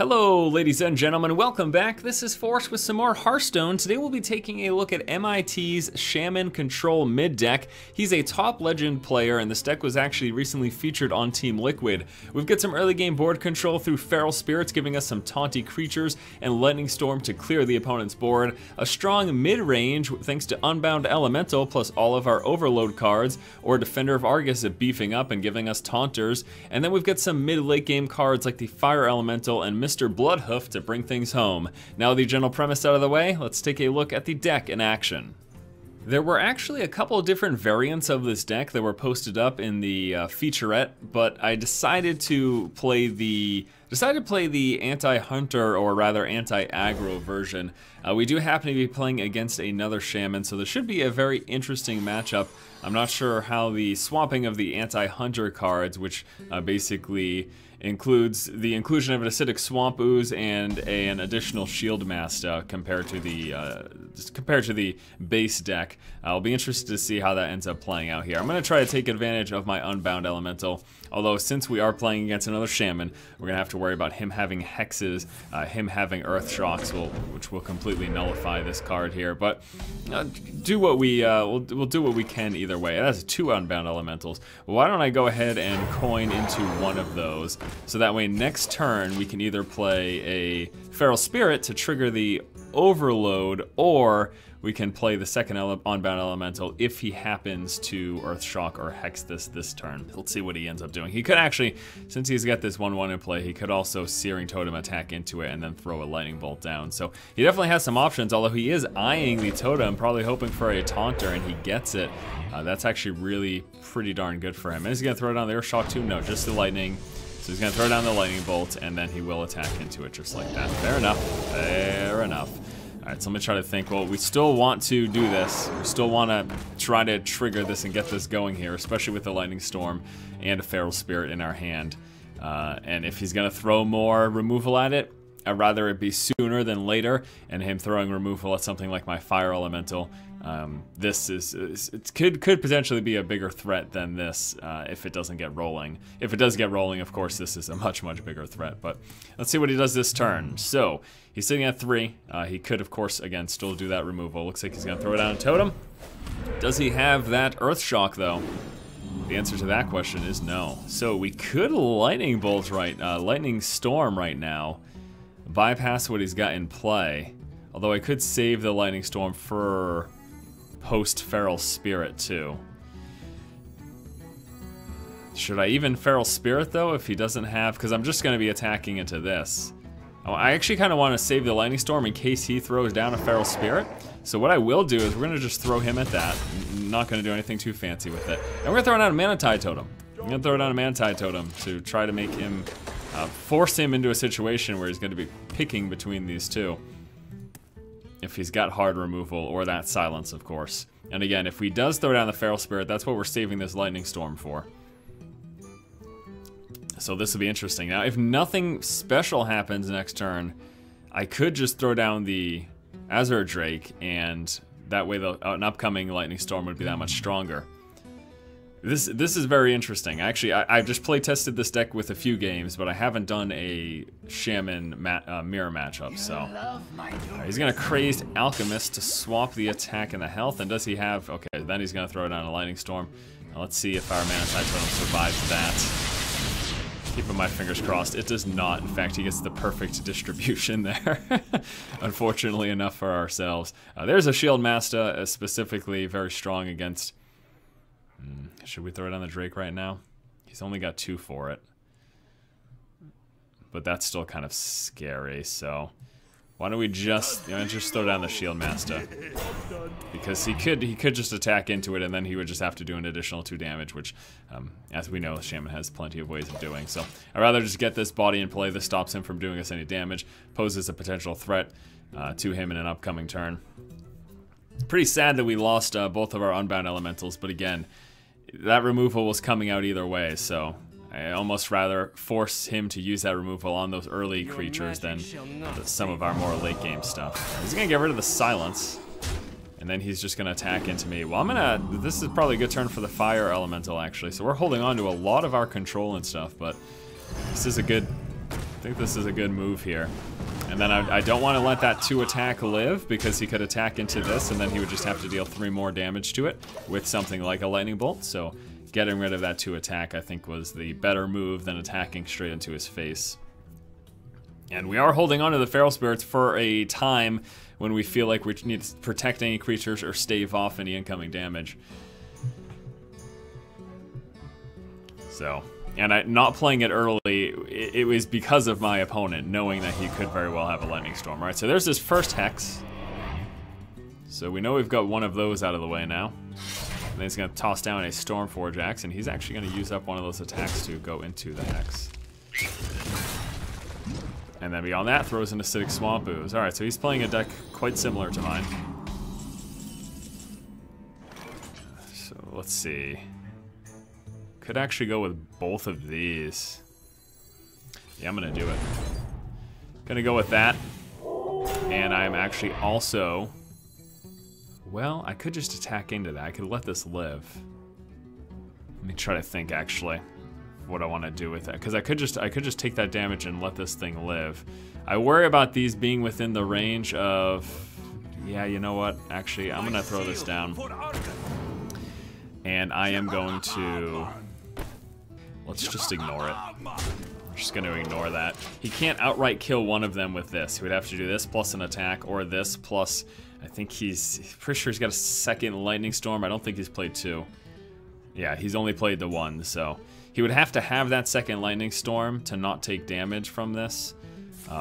Hello ladies and gentlemen, welcome back. This is Forrest with some more Hearthstone. Today we'll be taking a look at MIT's Shaman Control mid deck. He's a top legend player and this deck was actually recently featured on Team Liquid. We've got some early game board control through Feral Spirits giving us some taunty creatures and Lightning Storm to clear the opponent's board. A strong mid-range thanks to Unbound Elemental plus all of our Overload cards, or Defender of Argus beefing up and giving us taunters. And then we've got some mid-late game cards like the Fire Elemental and Mr. Bloodhoof to bring things home. Now the general premise out of the way, let's take a look at the deck in action. There were actually a couple of different variants of this deck that were posted up in the featurette, but I decided to play the anti-hunter, or rather anti-aggro version. We do happen to be playing against another Shaman, so this should be a very interesting matchup. I'm not sure how the swapping of the anti-hunter cards, which basically includes the inclusion of an acidic swamp ooze and an additional Shieldmasta compared to the base deck. I'll be interested to see how that ends up playing out here. I'm going to try to take advantage of my Unbound Elemental, although since we are playing against another Shaman, we're going to have to worry about him having hexes, him having earth shocks, which will completely nullify this card here. But we'll do what we can either way. It has two Unbound Elementals. Well, why don't I go ahead and coin into one of those, so that way next turn we can either play a Feral Spirit to trigger the Overload, or we can play the second Unbound Elemental if he happens to Earthshock or Hex this turn. Let's see what he ends up doing. He could actually, since he's got this 1/1 in play, he could also Searing Totem attack into it and then throw a Lightning Bolt down. So he definitely has some options, although he is eyeing the Totem, probably hoping for a Taunter, and he gets it. That's actually really pretty darn good for him. And is he gonna throw down the Earthshock too? No, just the Lightning. So he's gonna throw down the Lightning Bolt, and then he will attack into it just like that. Fair enough, fair enough. Alright, so let me try to think. Well, we still want to do this. We still want to try to trigger this and get this going here, especially with the Lightning Storm and a Feral Spirit in our hand. And if he's going to throw more removal at it, I'd rather it be sooner than later, and him throwing removal at something like my Fire Elemental. It could potentially be a bigger threat than this if it doesn't get rolling. If it does get rolling, of course, this is a much bigger threat. But let's see what he does this turn. So he's sitting at 3. He could, of course, again, still do that removal. Looks like he's going to throw down a Totem. Does he have that Earthshock, though? The answer to that question is no. So we could Lightning Bolt Lightning Storm right now, bypass what he's got in play. Although I could save the Lightning Storm for post Feral Spirit too. Should I even Feral Spirit though if he doesn't have, because I'm just going to be attacking into this. Oh, I actually kind of want to save the Lightning Storm in case he throws down a Feral Spirit. So what I will do is we're going to just throw him at that. I'm not going to do anything too fancy with it. And we're going to throw down a Mana Tide Totem. I'm going to throw down a Mana Tide Totem to try to make him, force him into a situation where he's going to be picking between these two. If he's got hard removal, or that silence, of course. And again, if he does throw down the Feral Spirit, that's what we're saving this Lightning Storm for. So this will be interesting. Now, if nothing special happens next turn, I could just throw down the Azure Drake, and that way an upcoming Lightning Storm would be that much stronger. This is very interesting. Actually, I've just play tested this deck with a few games, but I haven't done a Shaman mirror matchup, so. He's gonna Crazed Alchemist to swap the attack and the health, and does he have, okay, then he's gonna throw down a Lightning Storm. Now let's see if our Mana Tide Totem survives that. Keeping my fingers crossed. It does not. In fact, he gets the perfect distribution there. Unfortunately enough for ourselves. There's a Shieldmasta, specifically very strong against. Should we throw it on the Drake right now? He's only got 2 for it. But that's still kind of scary, so why don't we just throw down the Shieldmasta? Because he could just attack into it and then he would just have to do an additional 2 damage, which as we know, Shaman has plenty of ways of doing. So I'd rather just get this body in play. This stops him from doing us any damage, poses a potential threat to him in an upcoming turn. Pretty sad that we lost both of our Unbound Elementals, but again, that removal was coming out either way, so I almost rather force him to use that removal on those early creatures than some of our more late game stuff. He's gonna get rid of the silence, and then he's just gonna attack into me. Well, this is probably a good turn for the Fire Elemental actually, so we're holding on to a lot of our control and stuff, but this is a good think this is a good move here. And then I don't want to let that 2 attack live, because he could attack into this, and then he would just have to deal 3 more damage to it with something like a lightning bolt. So getting rid of that 2 attack, I think, was the better move than attacking straight into his face. And we are holding on to the Feral Spirits for a time when we feel like we need to protect any creatures or stave off any incoming damage. So, and not playing it early, it was because of my opponent, knowing that he could very well have a Lightning Storm. All right, so there's his first Hex. So we know we've got one of those out of the way now. And then he's going to toss down a Stormforge Axe, and he's actually going to use up one of those attacks to go into the Hex. And then beyond that, throws an Acidic Swamp Ooze. Alright, so he's playing a deck quite similar to mine. So let's see. Could actually go with both of these. Yeah, I'm gonna do it. Gonna go with that. And I'm actually also... Well, I could just attack into that. I could let this live. Let me try to think, actually, what I want to do with that, because I could just take that damage and let this thing live. I worry about these being within the range of... Yeah, you know what? Actually, I'm gonna throw this down, and I am going to... Let's just ignore it. I'm just gonna ignore that. He can't outright kill one of them with this. He would have to do this plus an attack, or this plus... I think he's pretty sure he's got a second Lightning Storm. I don't think he's played 2. Yeah, he's only played the 1, so... He would have to have that second Lightning Storm to not take damage from this,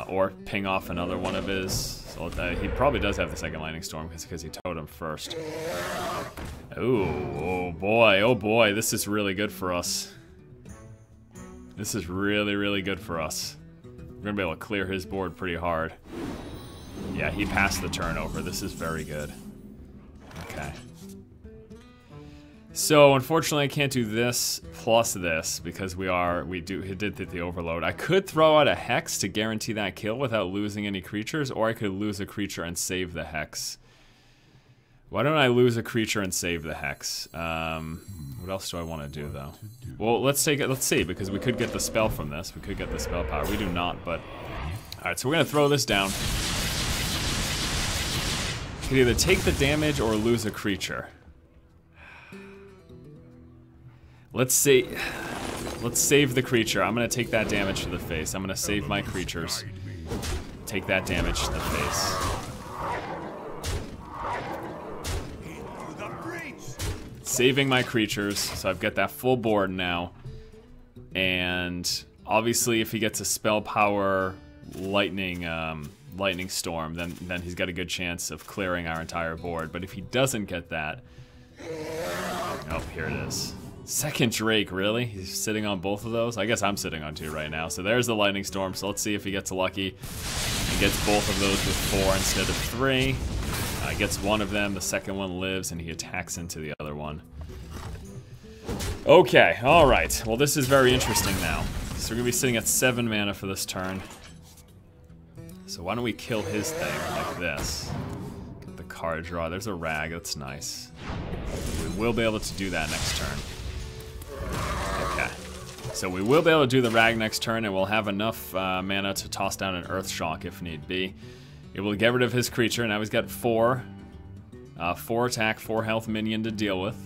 or ping off another one of his. So he probably does have the second Lightning Storm because he totem first. Ooh, oh boy, this is really good for us. This is really, really good for us. We're gonna be able to clear his board pretty hard. Yeah, he passed the turnover. This is very good. Okay. So unfortunately I can't do this plus this because he did hit the overload. I could throw out a Hex to guarantee that kill without losing any creatures, or I could lose a creature and save the Hex. Why don't I lose a creature and save the Hex? What else do I want to do though? Well, let's see, because we could get the spell from this. We could get the spell power. We do not, but alright, so we're gonna throw this down. Could either take the damage or lose a creature. Let's save the creature. I'm gonna take that damage to the face. I'm gonna save my creatures. Take that damage to the face. Saving my creatures, so I've got that full board now. And obviously, if he gets a spell power lightning storm, then he's got a good chance of clearing our entire board. But if he doesn't get that, oh, here it is. Second Drake, really? He's sitting on both of those? I guess I'm sitting on 2 right now. So there's the Lightning Storm. So let's see if he gets lucky. He gets both of those with 4 instead of 3. Gets one of them, the second one lives, and he attacks into the other one. Okay, alright. Well, this is very interesting now. So we're going to be sitting at 7 mana for this turn. So why don't we kill his thing like this? Get the card draw. There's a Rag. That's nice. We will be able to do that next turn. Okay. So we will be able to do the Rag next turn, and we'll have enough mana to toss down an Earth Shock if need be. Able to get rid of his creature. Now he's got 4 attack, 4 health minion to deal with.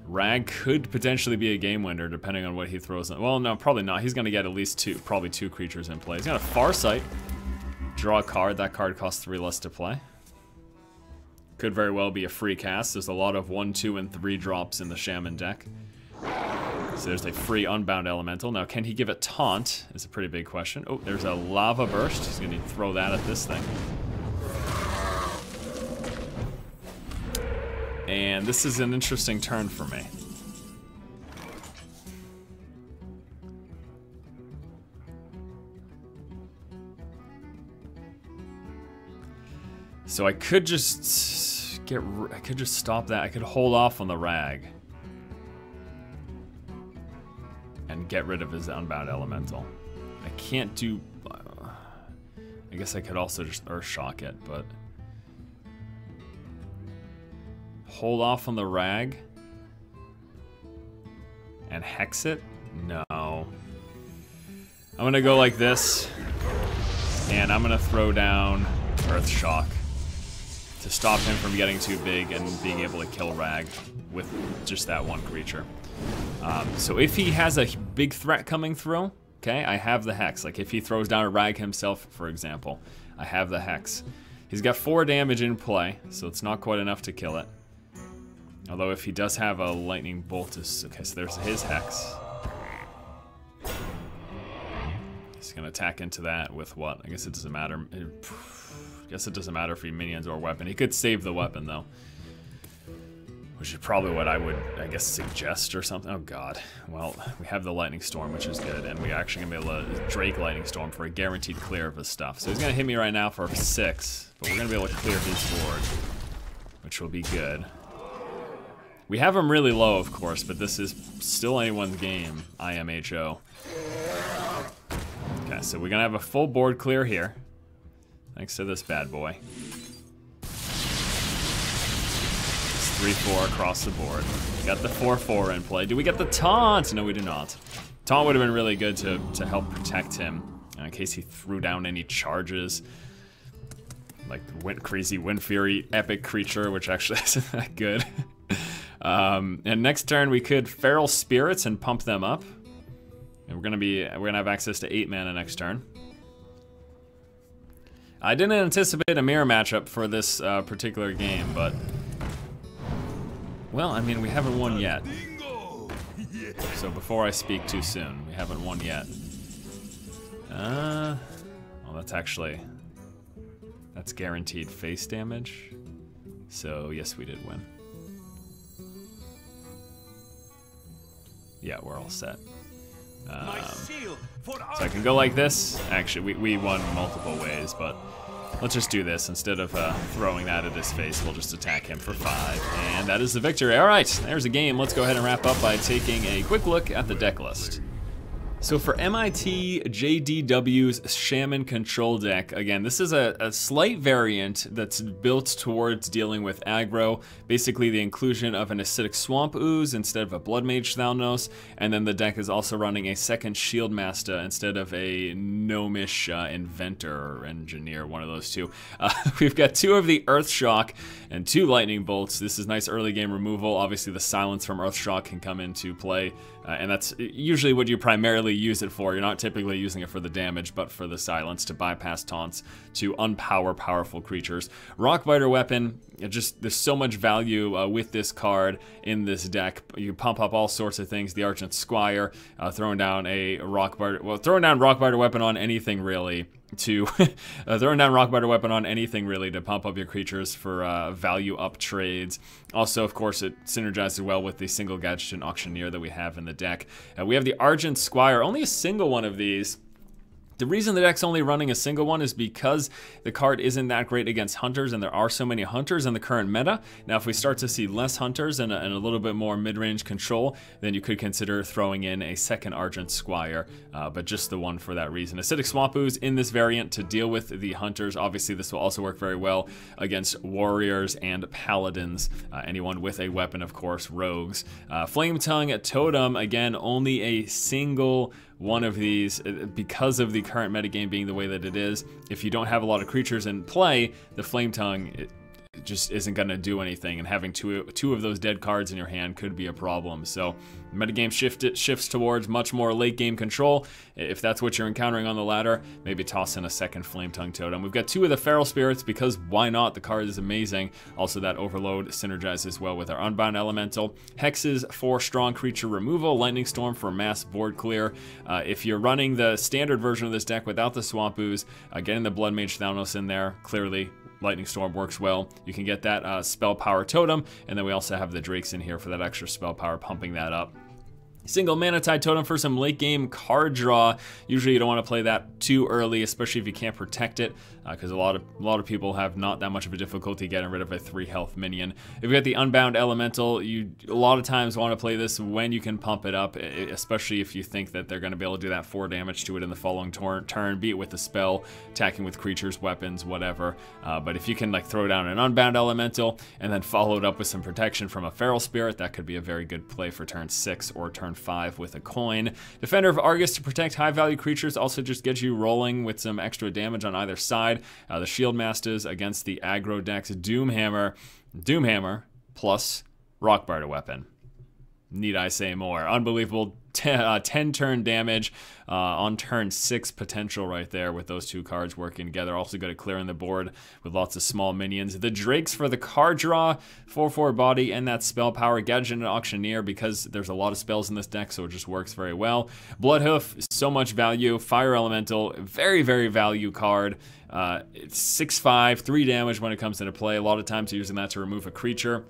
Rag could potentially be a game winner depending on what he throws in. Well, no, probably not. He's going to get at least probably two creatures in play. He's got a Farsight. Draw a card. That card costs 3 less to play. Could very well be a free cast. There's a lot of 1, 2, and 3 drops in the Shaman deck. So there's a free Unbound Elemental. Now, can he give it Taunt? Is a pretty big question. Oh, there's a Lava Burst. He's going to throw that at this thing. And this is an interesting turn for me. So I could just stop that. I could hold off on the Rag and get rid of his Unbound Elemental. I can't do... I guess I could also just Earth Shock it, but... Hold off on the Rag and Hex it? No. I'm gonna go like this, and I'm gonna throw down Earth Shock to stop him from getting too big and being able to kill Rag with just that one creature. So if he has a big threat coming through, okay, I have the Hex. Like if he throws down a Rag himself, for example, I have the Hex. He's got 4 damage in play, so it's not quite enough to kill it. Although if he does have a Lightning Bolt, okay, so there's his Hex. He's gonna attack into that with what? I guess it doesn't matter. I guess it doesn't matter if he minions or weapon. He could save the weapon though, which is probably what I would, I guess, suggest or something. Oh god. Well, we have the Lightning Storm, which is good, and we're actually gonna be able to Drake Lightning Storm for a guaranteed clear of his stuff. So he's gonna hit me right now for 6, but we're gonna be able to clear his board, which will be good. We have him really low, of course, but this is still anyone's game, IMHO. Okay, so we're gonna have a full board clear here, thanks to this bad boy. It's 3-4 across the board. We got the 4-4 in play. Do we get the taunt? No, we do not. Taunt would have been really good to help protect him in case he threw down any charges. Like crazy Wind Fury epic creature, which actually isn't that good. And next turn we could Feral Spirits and pump them up. And we're gonna have access to 8 mana next turn. I didn't anticipate a mirror matchup for this particular game, but well, I mean, we haven't won yet. So before I speak too soon, we haven't won yet. Well, that's guaranteed face damage. So yes, we did win. Yeah, we're all set. So I can go like this. Actually, we won multiple ways, but let's just do this. Instead of throwing that at his face, we'll just attack him for 5. And that is the victory. All right, there's a game. Let's go ahead and wrap up by taking a quick look at the deck list. So for MIT JDW's Shaman control deck, again, this is a slight variant that's built towards dealing with aggro. Basically the inclusion of an Acidic Swamp Ooze instead of a Blood Mage Thalnos, and then the deck is also running a second Shieldmasta instead of a Gnomish Inventor or Engineer, one of those two. We've got 2 of the Earth Shock and 2 Lightning Bolts. This is nice early game removal. Obviously the silence from Earth Shock can come into play, and that's usually what you primarily use it for. You're not typically using it for the damage, but for the silence to bypass taunts, to unpower powerful creatures. Rockbiter Weapon, there's so much value with this card in this deck. You pump up all sorts of things. The Argent Squire, throwing down Rockbiter Weapon on anything really. Throwing down Rockbiter Weapon on anything really to pump up your creatures for value up trades. Also, of course, it synergizes well with the single Gadgetzan Auctioneer that we have in the deck. We have the Argent Squire, only a single one of these. The reason the deck's only running a single one is because the card isn't that great against hunters, and there are so many hunters in the current meta. Now, if we start to see less hunters and a little bit more mid-range control, then you could consider throwing in a second Argent Squire, but just the one for that reason. Acidic Swamp Ooze in this variant to deal with the hunters. Obviously, this will also work very well against warriors and paladins. Anyone with a weapon, of course, rogues. Flametongue Totem, again, only a single one of these because of the current metagame being the way that it is. If you don't have a lot of creatures in play, the Flametongue it just isn't going to do anything, and having two of those dead cards in your hand could be a problem. So metagame shifts towards much more late game control. If that's what you're encountering on the ladder, maybe toss in a second Flametongue Totem. We've got 2 of the Feral Spirits because why not? The card is amazing. Also, that Overload synergizes well with our Unbound Elemental. Hexes for strong creature removal. Lightning Storm for mass board clear. If you're running the standard version of this deck without the Swamp Ooze, getting the Blood Mage Thalnos in there, clearly Lightning Storm works well. You can get that Spell Power Totem, and then we also have the Drakes in here for that extra spell power, pumping that up. Single Mana Tide Totem for some late game card draw. Usually you don't want to play that too early, especially if you can't protect it, because a lot of people have not that much of a difficulty getting rid of a 3 health minion. If you got the Unbound Elemental, you a lot of times want to play this when you can pump it up, especially if you think that they're going to be able to do that 4 damage to it in the following turn, be it with a spell, attacking with creatures, weapons, whatever. But if you can like throw down an Unbound Elemental and then follow it up with some protection from a Feral Spirit, that could be a very good play for turn 6 or turn turn 5 with a coin. Defender of Argus to protect high-value creatures, also just gets you rolling with some extra damage on either side. The Shieldmastas against the aggro decks. Doomhammer plus Rockbiter Weapon. Need I say more? Unbelievable 10 turn damage on turn 6 potential right there with those two cards working together. Also good at clearing the board with lots of small minions. The Drakes for the card draw, 4/4 body, and that spell power. Gadgetzan Auctioneer, because there's a lot of spells in this deck, so it just works very well. Bloodhoof, so much value. Fire Elemental, very, very value card. It's 6/5, 3 damage when it comes into play. A lot of times you're using that to remove a creature.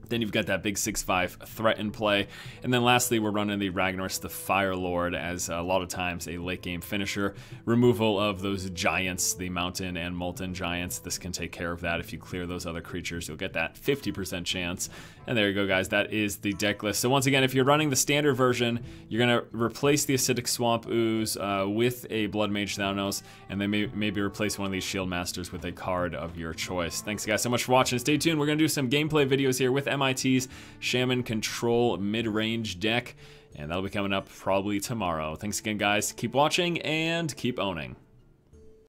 Then you've got that big 6/5 threat in play. And then lastly, we're running the Ragnaros the Firelord as a lot of times a late game finisher. Removal of those giants, the mountain and molten giants. This can take care of that. If you clear those other creatures, you'll get that 50% chance. And there you go, guys. That is the deck list. So once again, if you're running the standard version, you're going to replace the Acidic Swamp Ooze with a Blood Mage Thanatos, and then maybe replace one of these Shieldmasters with a card of your choice. Thanks, guys, so much for watching. Stay tuned. We're going to do some gameplay videos here with MIT's Shaman Control mid-range deck, and that'll be coming up probably tomorrow. Thanks again, guys. Keep watching and keep owning.